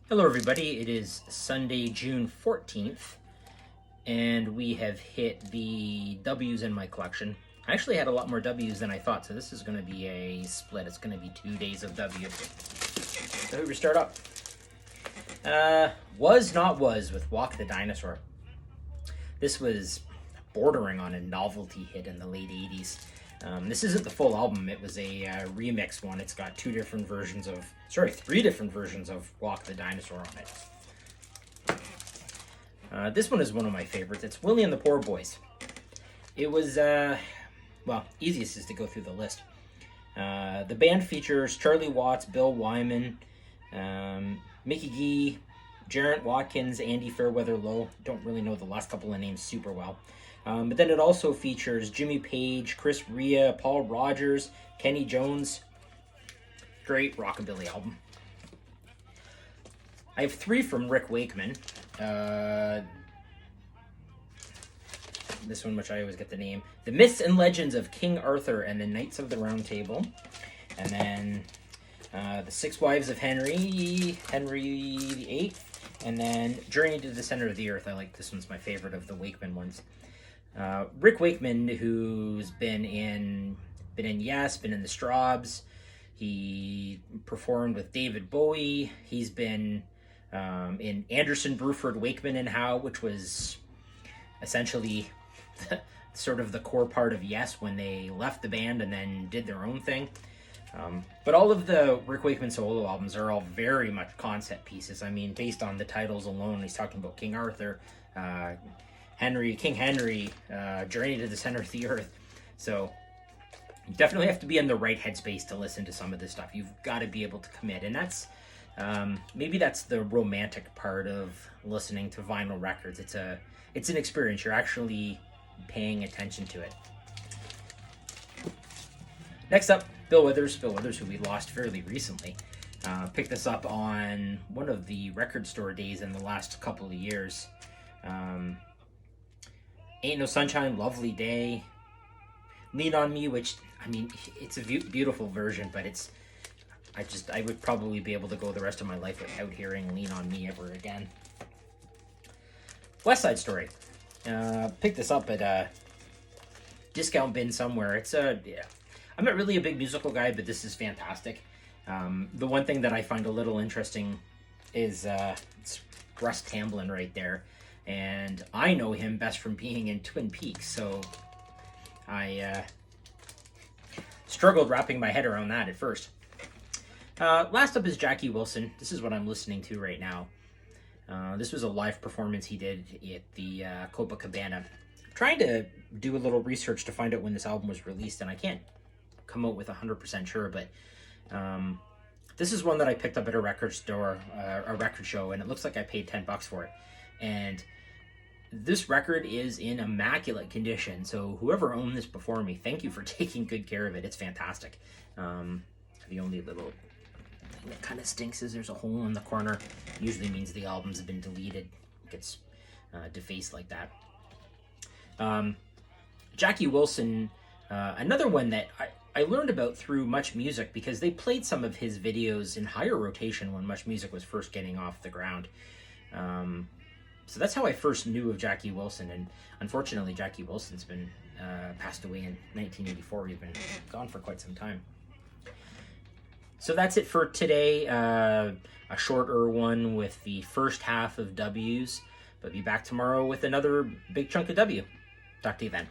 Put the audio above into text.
Hello everybody, it is Sunday, June 14th, and we have hit the W's in my collection. I actually had a lot more W's than I thought, so this is going to be a split. It's going to be 2 days of W. So here we start up. Was Not Was with Walk the Dinosaur. This was bordering on a novelty hit in the late 80s. This isn't the full album, it was a remix one. It's got three different versions of Walk the Dinosaur on it. This one is one of my favorites. It's Willie and the Poor Boys. It was, easiest is to go through the list. The band features Charlie Watts, Bill Wyman, Mickey Gee, Jarrett Watkins, Andy Fairweather Lowe. Don't really know the last couple of names super well. But then it also features Jimmy Page, Chris Rea, Paul Rogers, Kenny Jones. Great rockabilly album. I have 3 from Rick Wakeman. This one, which I always get the name. The Myths and Legends of King Arthur and the Knights of the Round Table. And then The Six Wives of Henry VIII. And then Journey to the Center of the Earth. I like this one's my favorite of the Wakeman ones. Rick Wakeman, who's been in Yes, been in the Strawbs. He performed with David Bowie. He's been in Anderson, Bruford, Wakeman and Howe, which was essentially sort of the core part of Yes when they left the band and then did their own thing. But all of the Rick Wakeman solo albums are all very much concept pieces. I mean, based on the titles alone, he's talking about King Arthur, King Henry, Journey to the Center of the Earth. So you definitely have to be in the right headspace to listen to some of this stuff. You've got to be able to commit, and that's maybe that's the romantic part of listening to vinyl records. It's an experience. You're actually paying attention to it. Next up, Bill Withers, who we lost fairly recently. Picked this up on one of the record store days in the last couple of years. Ain't No Sunshine, Lovely Day, Lean on Me, which, I mean, it's a beautiful version, but I would probably be able to go the rest of my life without hearing Lean on Me ever again. West Side Story. Picked this up at a discount bin somewhere. I'm not really a big musical guy, but this is fantastic. The one thing that I find a little interesting is it's Russ Tamblyn right there. And I know him best from being in Twin Peaks, so I struggled wrapping my head around that at first. Last up is Jackie Wilson. This is what I'm listening to right now. This was a live performance he did at the Copacabana. I'm trying to do a little research to find out when this album was released, and I can't come out with 100% sure, but this is one that I picked up at a record store, a record show, and it looks like I paid $10 for it. And this record is in immaculate condition, so whoever owned this before me, thank you for taking good care of it. It's fantastic. The only little thing that kind of stinks is there's a hole in the corner. Usually means the albums have been deleted. It gets defaced like that. Jackie Wilson, another one that I learned about through Much Music, because they played some of his videos in higher rotation when Much Music was first getting off the ground. So that's how I first knew of Jackie Wilson, and unfortunately Jackie Wilson's been passed away in 1984. He's been gone for quite some time. So that's it for today. A shorter one with the first half of W's, but be back tomorrow with another big chunk of W. Talk to you then.